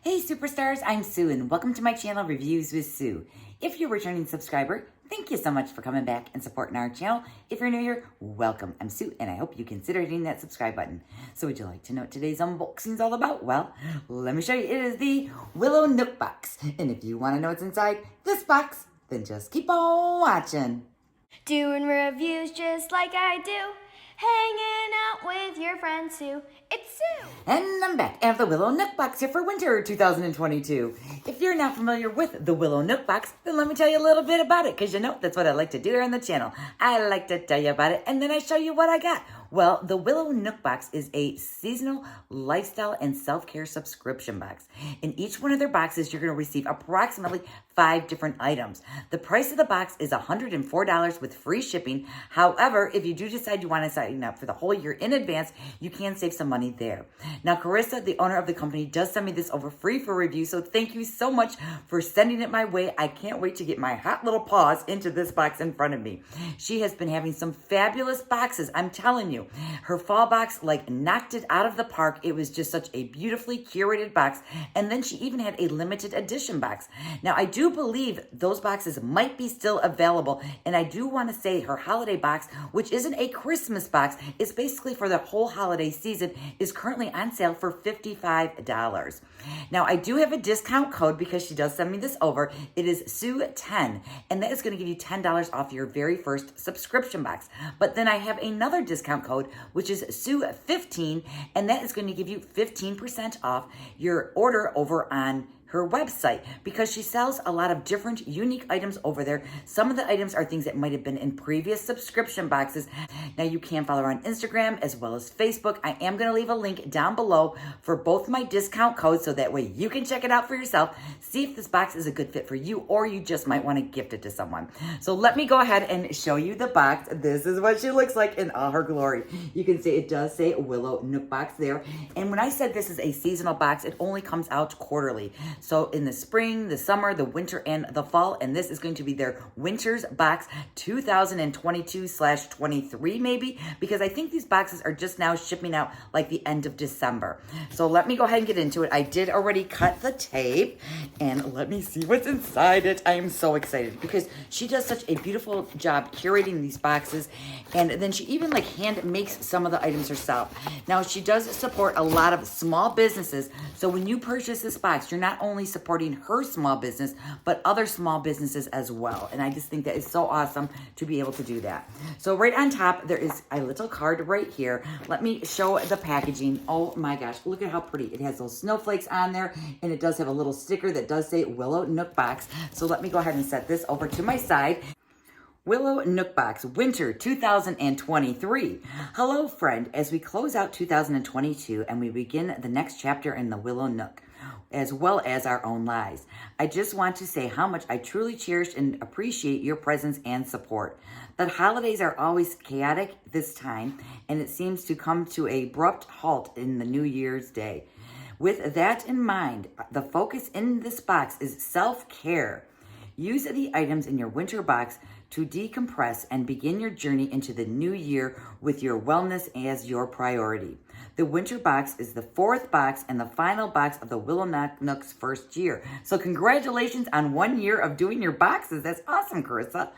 Hey superstars, I'm Sue and welcome to my channel Reviews with Sue. If you're a returning subscriber, thank you so much for coming back and supporting our channel. If you're new here, welcome. I'm Sue and I hope you consider hitting that subscribe button. So would you like to know what today's unboxing is all about? Well, let me show you. It is the Willow Nook box. And if you want to know what's inside this box, then just keep on watching. Doing reviews just like I do. Hanging out with your friend Sue. It's Sue. And I'm back. I have the Willow Nook box here for winter 2022. If you're not familiar with the Willow Nook box, then let me tell you a little bit about it, because you know that's what I like to do here on the channel. I like to tell you about it, and then I show you what I got. Well, the Willow Nook box is a seasonal lifestyle and self-care subscription box. In each one of their boxes, you're going to receive approximately 5 different items. The price of the box is $104 with free shipping. However, if you do decide you want to sign up for the whole year in advance, you can save some money there. Now, Carissa, the owner of the company, does send me this over free for review, so thank you so much for sending it my way. I can't wait to get my hot little paws into this box in front of me. She has been having some fabulous boxes, I'm telling you. Her fall box knocked it out of the park. It was just such a beautifully curated box. And then she even had a limited edition box. Now, I do believe those boxes might be still available. And I do want to say her holiday box, which isn't a Christmas box, it's basically for the whole holiday season, is currently on sale for $55. Now, I do have a discount code because she does send me this over. It is SUE10, and that is going to give you $10 off your very first subscription box. But then I have another discount code, which is SUE15, and that is going to give you 15% off your order over on her website, because she sells a lot of different unique items over there. Some of the items are things that might have been in previous subscription boxes. Now, you can follow her on Instagram as well as Facebook. I am going to leave a link down below for both my discount codes, so that way you can check it out for yourself, see if this box is a good fit for you, or you just might want to gift it to someone. So let me go ahead and show you the box. This is what she looks like in all her glory. You can see it does say Willow Nook box there. And when I said this is a seasonal box, it only comes out quarterly. So in the spring, the summer, the winter, and the fall, and this is going to be their winter's box 2022/23 maybe, because I think these boxes are just now shipping out like the end of December. So let me go ahead and get into it. I did already cut the tape, and let me see what's inside it. I am so excited because she does such a beautiful job curating these boxes, and then she even hand makes some of the items herself. Now, she does support a lot of small businesses, so when you purchase this box, you're not only supporting her small business, but other small businesses as well. And I just think that is so awesome to be able to do that. So right on top, there is a little card right here. Let me show the packaging. Oh my gosh, look at how pretty. It has those snowflakes on there, and it does have a little sticker that does say Willow Nook box. So let me go ahead and set this over to my side. Willow Nook box, winter 2023. Hello, friend, as we close out 2022 and we begin the next chapter in the Willow Nook, as well as our own lives. I just want to say how much I truly cherish and appreciate your presence and support. The holidays are always chaotic this time, and it seems to come to an abrupt halt in the New Year's Day. With that in mind, the focus in this box is self-care. Use the items in your winter box to decompress and begin your journey into the new year with your wellness as your priority. The winter box is the 4th box and the final box of the Willow Nook's first year. So congratulations on 1 year of doing your boxes. That's awesome, Carissa.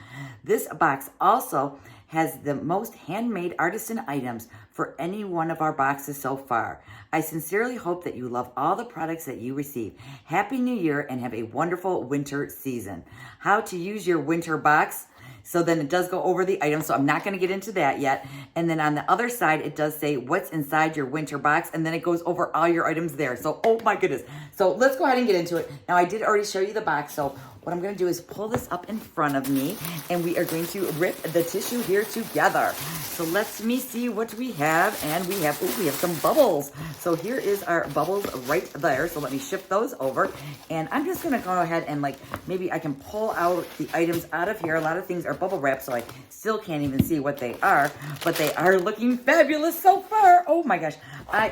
This box also has the most handmade artisan items for any one of our boxes so far. I sincerely hope that you love all the products that you receive. Happy New Year and have a wonderful winter season. How to use your winter box. So then it does go over the items, so I'm not going to get into that yet. And then on the other side, it does say what's inside your winter box, and then it goes over all your items there. So, oh my goodness. So let's go ahead and get into it. Now, I did already show you the box, so what I'm going to do is pull this up in front of me, and we are going to rip the tissue here together. So let me see what we have, and we have some bubbles. So here is our bubbles right there. So let me shift those over, and I'm just going to go ahead and maybe I can pull out the items out of here. A lot of things are bubble wrap, so I still can't even see what they are, but they are looking fabulous so far. Oh my gosh.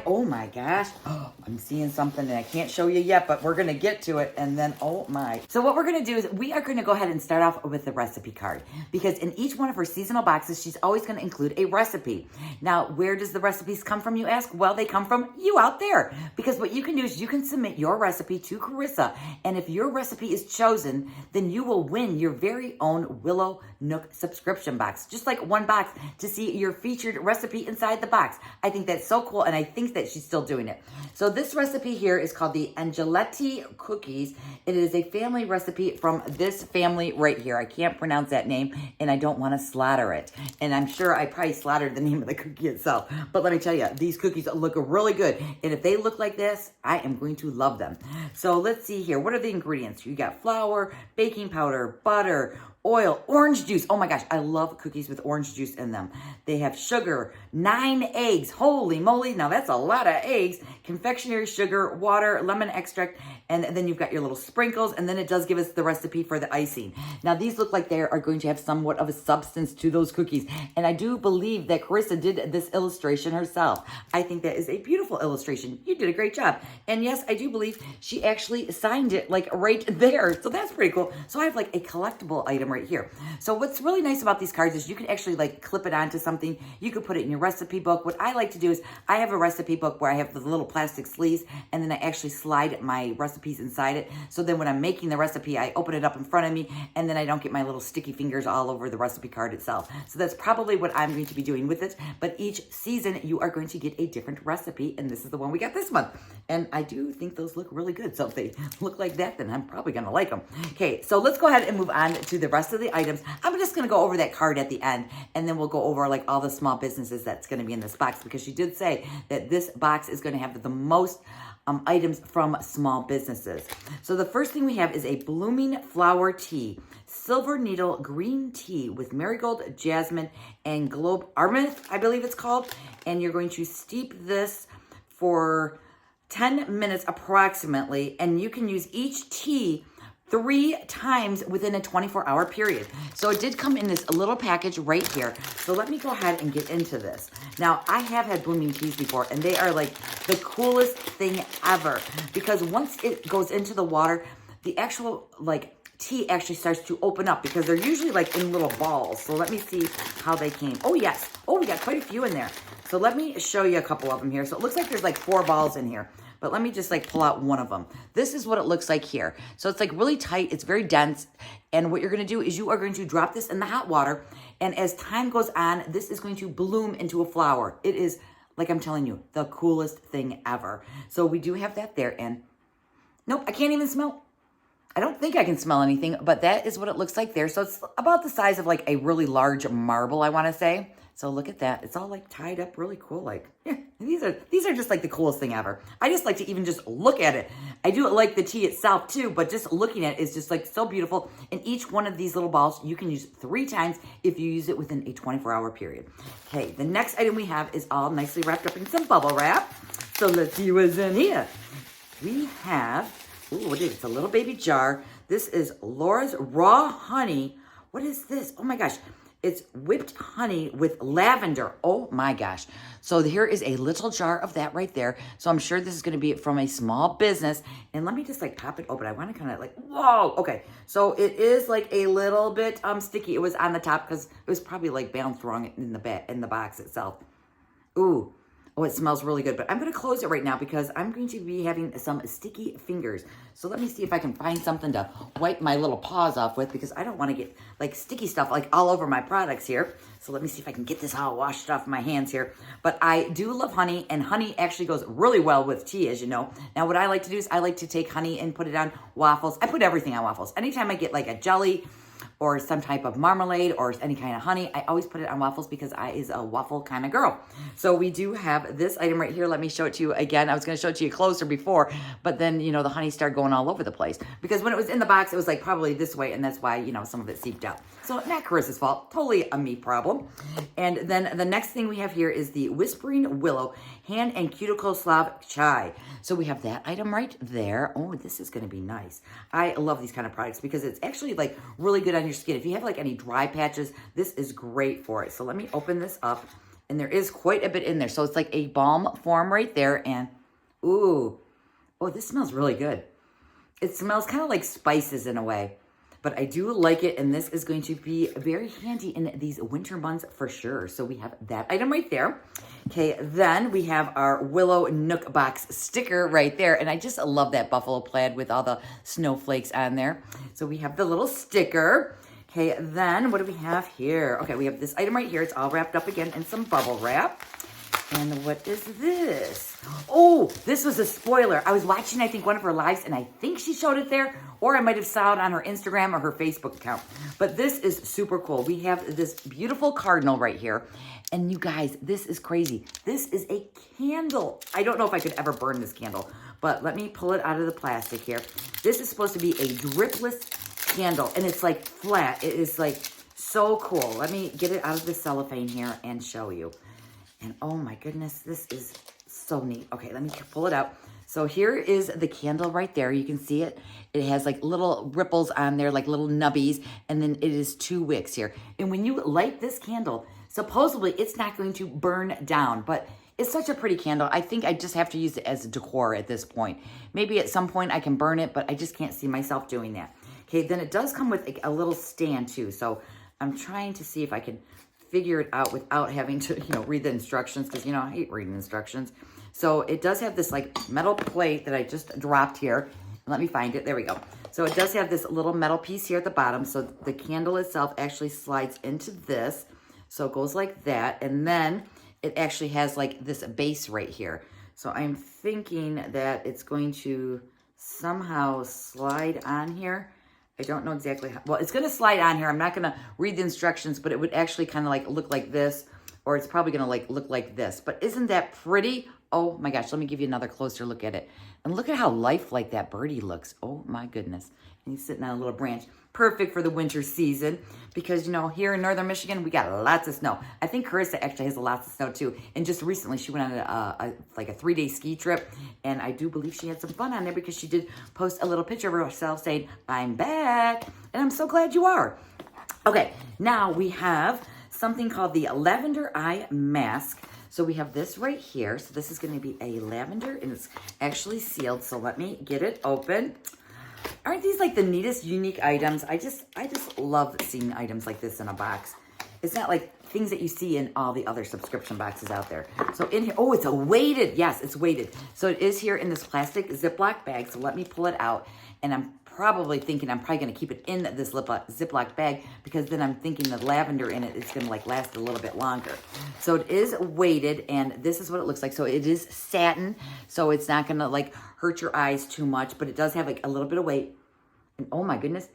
Oh my gosh. Oh, I'm seeing something that I can't show you yet, but we're going to get to it, and then, oh my. So what we're going to to do is we are going to go ahead and start off with the recipe card, because in each one of her seasonal boxes, she's always going to include a recipe. Now, where does the recipes come from, you ask? Well, they come from you out there, because what you can do is you can submit your recipe to Carissa, and if your recipe is chosen, then you will win your very own Willow Nook subscription box, just like one box to see your featured recipe inside the box. I think that's so cool, and I think that she's still doing it. So this recipe here is called the Angeletti cookies. It is a family recipe from this family right here. I can't pronounce that name, and I don't want to slaughter it. And I'm sure I probably slaughtered the name of the cookie itself. But let me tell you, these cookies look really good. And if they look like this, I am going to love them. So let's see here. What are the ingredients? You got flour, baking powder, butter, oil, orange juice. Oh my gosh, I love cookies with orange juice in them. They have sugar, 9 eggs. Holy moly, now that's a lot of eggs. Confectionery sugar, water, lemon extract, and then you've got your little sprinkles, and then it does give us the recipe for the icing. Now these look like they are going to have somewhat of a substance to those cookies, and I do believe that Carissa did this illustration herself. I think that is a beautiful illustration. You did a great job. And yes, I do believe she actually signed it like right there, so that's pretty cool. So I have like a collectible item right here. So what's really nice about these cards is you can actually like clip it onto something. You could put it in your recipe book. What I like to do is I have a recipe book where I have the little plastic sleeves, and then I actually slide my recipes inside it. So then when I'm making the recipe, I open it up in front of me, and then I don't get my little sticky fingers all over the recipe card itself. So that's probably what I'm going to be doing with it. But each season you are going to get a different recipe, and this is the one we got this month. And I do think those look really good. So if they look like that, then I'm probably going to like them. Okay, so let's go ahead and move on to the rest of the items. I'm just going to go over that card at the end, and then we'll go over like all the small businesses that's going to be in this box, because she did say that this box is going to have the most items from small businesses. So the first thing we have is a blooming flower tea, silver needle green tea with marigold, jasmine, and globe armith, I believe it's called. And you're going to steep this for 10 minutes approximately, and you can use each tea 3 times within a 24-hour period. So it did come in this little package right here. So let me go ahead and get into this. Now, I have had blooming teas before, and they are like the coolest thing ever, because once it goes into the water, the actual like tea actually starts to open up, because they're usually like in little balls. So let me see how they came. Oh yes. Oh, we got quite a few in there. So let me show you a couple of them here. So it looks like there's like 4 balls in here. But let me just like pull out one of them. This is what it looks like here. So it's like really tight. It's very dense. And what you're going to do is you are going to drop this in the hot water. And as time goes on, this is going to bloom into a flower. It is, like I'm telling you, the coolest thing ever. So we do have that there. And nope, I can't even smell. I don't think I can smell anything, but that is what it looks like there. So it's about the size of like a really large marble, I want to say. So look at that. It's all like tied up really cool. Like, yeah, these are just like the coolest thing ever. I just like to even just look at it. I do like the tea itself too, but just looking at it is just like so beautiful. And each one of these little balls you can use 3 times if you use it within a 24-hour period. Okay, the next item we have is all nicely wrapped up in some bubble wrap. So let's see what's in here. We have, ooh, what is it? It's a little baby jar. This is Laura's Raw Honey. What is this? Oh my gosh. It's whipped honey with lavender. Oh my gosh. So here is a little jar of that right there. So I'm sure this is going to be from a small business. And let me just like pop it open. I want to kind of like, whoa. Okay. So it is like a little bit sticky. It was on the top because it was probably like bounced wrong in the box itself. Ooh. Oh, it smells really good, but I'm going to close it right now because I'm going to be having some sticky fingers. So let me see if I can find something to wipe my little paws off with, because I don't want to get like sticky stuff like all over my products here. So let me see if I can get this all washed off my hands here. But I do love honey, and honey actually goes really well with tea, as you know. Now, what I like to do is I like to take honey and put it on waffles. I put everything on waffles. Anytime I get like a jelly or some type of marmalade or any kind of honey, I always put it on waffles because I is a waffle kind of girl. So we do have this item right here. Let me show it to you again. I was going to show it to you closer before, but then, you know, the honey started going all over the place because when it was in the box, it was like probably this way, and that's why, you know, some of it seeped out. So not Carissa's fault, totally a me problem. And then the next thing we have here is the Whispering Willow Hand and Cuticle Slav Chai. So we have that item right there. Oh, this is going to be nice. I love these kind of products because it's actually like really good on your skin. If you have like any dry patches, this is great for it. So let me open this up, and there is quite a bit in there. So it's like a balm form right there, and ooh, oh, this smells really good. It smells kind of like spices in a way. but I do like it, and this is going to be very handy in these winter months for sure. So we have that item right there. Okay, then we have our Willow Nook box sticker right there, and I just love that buffalo plaid with all the snowflakes on there. So we have the little sticker. Okay, then what do we have here? Okay, we have this item right here. It's all wrapped up again in some bubble wrap. And what is this? Oh, this was a spoiler. I was watching, I think, one of her lives, and I think she showed it there, or I might have saw it on her Instagram or her Facebook account. But this is super cool. We have this beautiful cardinal right here. And you guys, this is crazy. This is a candle. I don't know if I could ever burn this candle, but let me pull it out of the plastic here. This is supposed to be a dripless candle, and it's like flat. It is like so cool. Let me get it out of the cellophane here and show you. And oh my goodness, this is so neat. Okay, let me pull it out. So here is the candle right there. You can see it. It has like little ripples on there, like little nubbies. And then it is 2 wicks here. And when you light this candle, supposedly it's not going to burn down, but it's such a pretty candle. I think I just have to use it as a decor at this point. Maybe at some point I can burn it, but I just can't see myself doing that. Okay, then it does come with a little stand too. So I'm trying to see if I can figure it out without having to, read the instructions, because, I hate reading instructions. So it does have this like metal plate that I just dropped here. Let me find it. There we go. So it does have this little metal piece here at the bottom. So the candle itself actually slides into this. So it goes like that. And then it actually has like this base right here. So I'm thinking that it's going to somehow slide on here. I don't know exactly how. Well, it's going to slide on here. I'm not going to read the instructions, but it would actually kind of like look like this, or it's probably going to like look like this. But isn't that pretty? Oh my gosh, let me give you another closer look at it. And look at how lifelike that birdie looks. Oh my goodness. And he's sitting on a little branch. Perfect for the winter season because, here in northern Michigan, we got lots of snow. I think Carissa actually has lots of snow too. And just recently, she went on a 3-day ski trip. And I do believe she had some fun on there because she did post a little picture of herself saying, "I'm back." And I'm so glad you are. Okay, now we have something called the Lavender Eye Mask. So we have this right here. So this is going to be a lavender, and it's actually sealed. So let me get it open. Aren't these like the neatest, unique items? I just love seeing items like this in a box. It's not like things that you see in all the other subscription boxes out there. So in here, oh, it's a weighted. Yes, it's weighted. So it is here in this plastic Ziploc bag. So let me pull it out, and I'm probably thinking I'm probably going to keep it in this Ziploc bag because then I'm thinking the lavender in it is going to like last a little bit longer. So it is weighted, and this is what it looks like. So it is satin, so it's not going to like hurt your eyes too much, but it does have like a little bit of weight. And oh my goodness,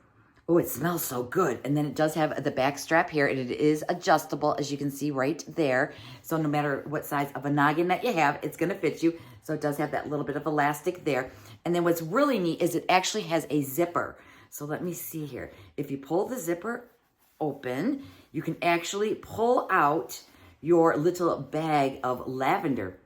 oh, it smells so good. And then it does have the back strap here, and it is adjustable, as you can see right there. So no matter what size of a noggin that you have, it's going to fit you. So it does have that little bit of elastic there. And then what's really neat is it actually has a zipper. So let me see here. If you pull the zipper open, you can actually pull out your little bag of lavender.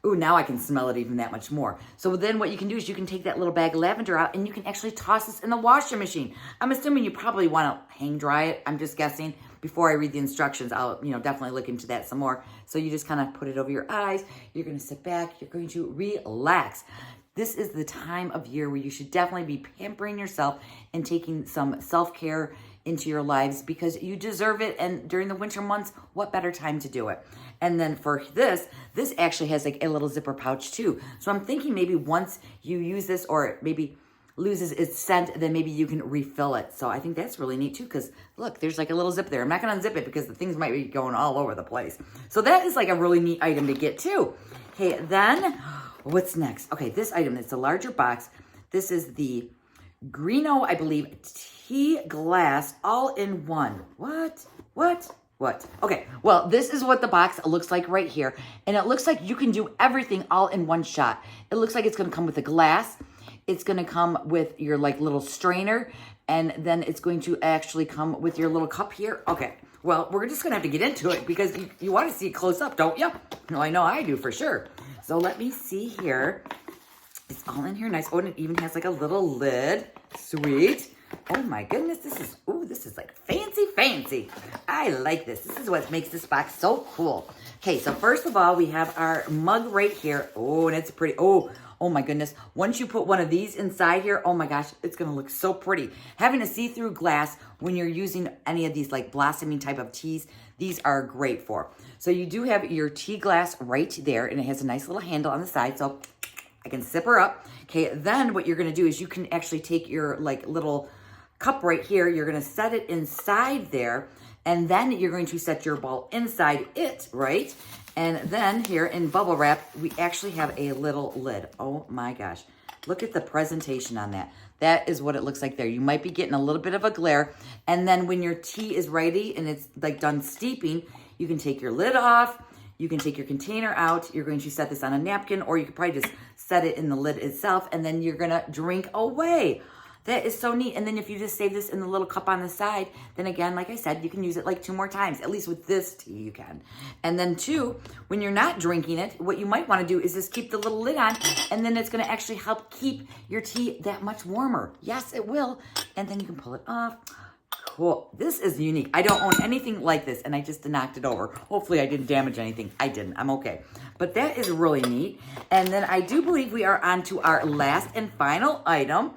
Ooh, now I can smell it even that much more. So then what you can do is you can take that little bag of lavender out and you can actually toss this in the washing machine. I'm assuming you probably want to hang dry it. I'm just guessing. Before I read the instructions, I'll definitely look into that some more. So you just kind of put it over your eyes. You're going to sit back. You're going to relax. This is the time of year where you should definitely be pampering yourself and taking some self-care into your lives because you deserve it. And during the winter months, what better time to do it? And then for this actually has like a little zipper pouch too. So I'm thinking maybe once you use this or maybe loses its scent, then maybe you can refill it. So I think that's really neat too because look, there's like a little zip there. I'm not going to unzip it because the things might be going all over the place. So that is like a really neat item to get too. Okay, then what's next? Okay, this item, it's a larger box. This is the Greeno, I believe, tea glass all-in-one. What? Okay, well, this is what the box looks like right here. And it looks like you can do everything all in one shot. It looks like it's going to come with a glass. It's going to come with your like little strainer. And then it's going to actually come with your little cup here. Okay, well, we're just going to have to get into it because you want to see it close up, don't you? No, I know I do for sure. So let me see here. It's all in here nice. Oh, and it even has like a little lid. Sweet. Oh my goodness, this is like fancy. I like this. This is what makes this box so cool. Okay, so first of all, we have our mug right here. Oh, and it's pretty. Oh, Oh my goodness. Once you put one of these inside here, oh my gosh, it's going to look so pretty. Having a see-through glass when you're using any of these like blossoming type of teas, these are great for. So you do have your tea glass right there, and it has a nice little handle on the side, so I can sip her up. Okay, then what you're going to do is you can actually take your like little cup right here. You're going to set it inside there, and then you're going to set your ball inside it, right? And then here in bubble wrap, we actually have a little lid. Oh my gosh. Look at the presentation on that. That is what it looks like there. You might be getting a little bit of a glare. And then when your tea is ready and it's like done steeping, you can take your lid off. You can take your container out. You're going to set this on a napkin, or you could probably just set it in the lid itself, and then you're going to drink away. That is so neat. And then if you just save this in the little cup on the side, then again, like I said, you can use it like 2 more times. At least with this tea you can. And then 2, when you're not drinking it, what you might want to do is just keep the little lid on, and then it's going to actually help keep your tea that much warmer. Yes, it will. And then you can pull it off. Cool. This is unique. I don't own anything like this, and I just knocked it over. Hopefully I didn't damage anything. I didn't. I'm okay. But that is really neat. And then I do believe we are on to our last and final item.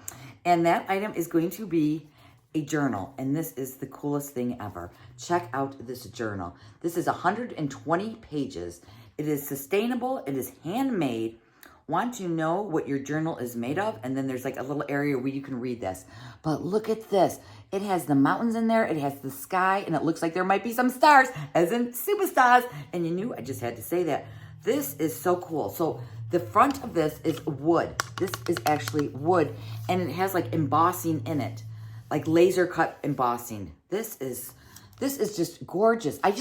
And that item is going to be a journal. And this is the coolest thing ever. Check out this journal. This is 120 pages. It is sustainable. It is handmade. Want to know what your journal is made of? And then there's like a little area where you can read this. But look at this. It has the mountains in there. It has the sky. And it looks like there might be some stars, as in superstars. And you knew I just had to say that. This is so cool. So the front of this is wood. This is actually wood, and it has like embossing in it, like laser cut embossing. This is just gorgeous. I've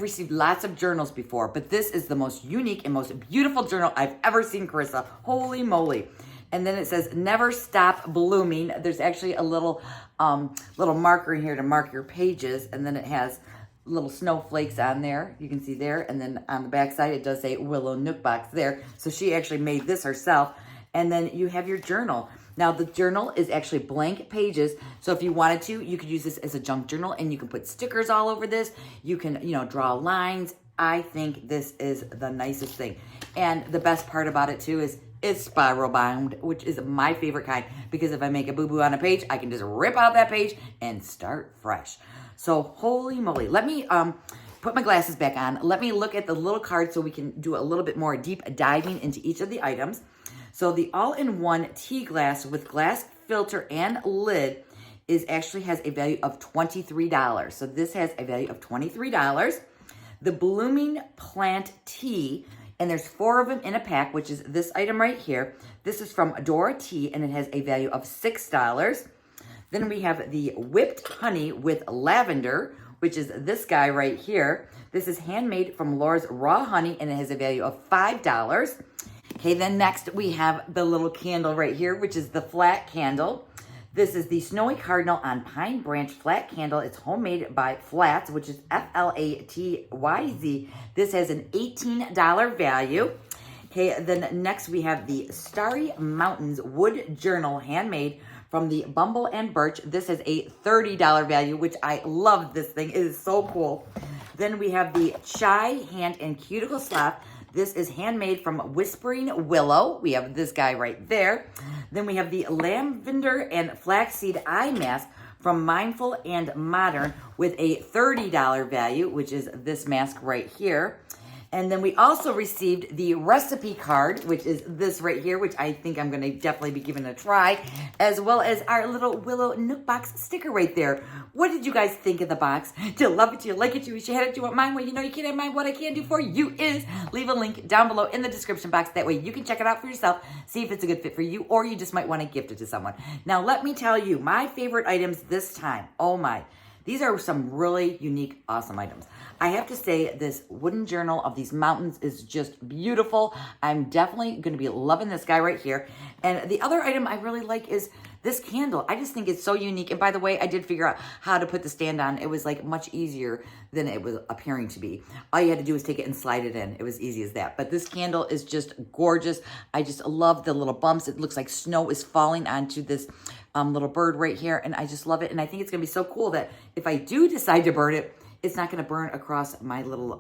received lots of journals before, but this is the most unique and most beautiful journal I've ever seen, Carissa. Holy moly. And then it says, never stop blooming. There's actually a little marker in here to mark your pages, and then it has little snowflakes on there. You can see there. And then on the back side, it does say Willow Nook box there. So she actually made this herself. And then you have your journal. Now the journal is actually blank pages. So if you wanted to, you could use this as a junk journal, and you can put stickers all over this. You can, draw lines. I think this is the nicest thing. And the best part about it too is it's spiral bound, which is my favorite kind, because if I make a boo-boo on a page, I can just rip out that page and start fresh. So holy moly. Let me put my glasses back on. Let me look at the little card so we can do a little bit more deep diving into each of the items. So the all-in-one tea glass with glass filter and lid has a value of $23. So this has a value of $23. The Blooming Plant Tea, and there's 4 of them in a pack, which is this item right here. This is from Dora Tea, and it has a value of $6. Then we have the Whipped Honey with Lavender, which is this guy right here. This is handmade from Laura's Raw Honey, and it has a value of $5. Okay, then next we have the little candle right here, which is the flat candle. This is the Snowy Cardinal on Pine Branch flat candle. It's homemade by Flats, which is Flatyz. This has an $18 value. Okay, then next we have the Starry Mountains Wood Journal, handmade from the Bumble and Birch. This has a $30 value, which I love this thing. It is so cool. Then we have the Chai Hand and Cuticle Sloth. This is handmade from Whispering Willow. We have this guy right there. Then we have the Lavender and Flaxseed Eye Mask from Mindful and Modern with a $30 value, which is this mask right here. And then we also received the recipe card, which is this right here, which I think I'm going to definitely be giving a try, as well as our little Willow Nook box sticker right there. What did you guys think of the box? Do you love it? Do you like it? Do you wish you had it? Do you want mine? Well, you know you can't have mine. What I can do for you is leave a link down below in the description box. That way you can check it out for yourself, see if it's a good fit for you, or you just might want to gift it to someone. Now, let me tell you, my favorite items this time, oh my, these are some really unique, awesome items. I have to say, this wooden journal of these mountains is just beautiful. I'm definitely going to be loving this guy right here. And the other item I really like is this candle. I just think it's so unique. And by the way, I did figure out how to put the stand on. It was like much easier than it was appearing to be. All you had to do was take it and slide it in. It was easy as that. But this candle is just gorgeous. I just love the little bumps. It looks like snow is falling onto this little bird right here. And I just love it. And I think it's going to be so cool that if I do decide to burn it, it's not going to burn across my little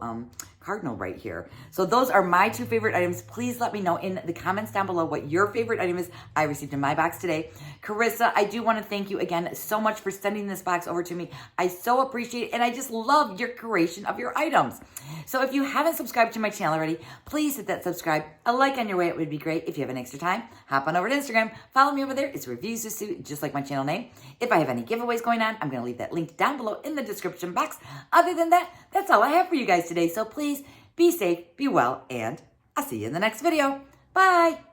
cardinal right here. So those are my 2 favorite items. Please let me know in the comments down below what your favorite item is I received in my box today. Carissa, I do want to thank you again so much for sending this box over to me. I so appreciate it, and I just love your creation of your items. So if you haven't subscribed to my channel already, please hit that subscribe. A like on your way, it would be great. If you have an extra time, hop on over to Instagram. Follow me over there. It's Reviews with Sue, just like my channel name. If I have any giveaways going on, I'm going to leave that link down below in the description box. Other than that, that's all I have for you guys today. So please be safe, be well, and I'll see you in the next video. Bye.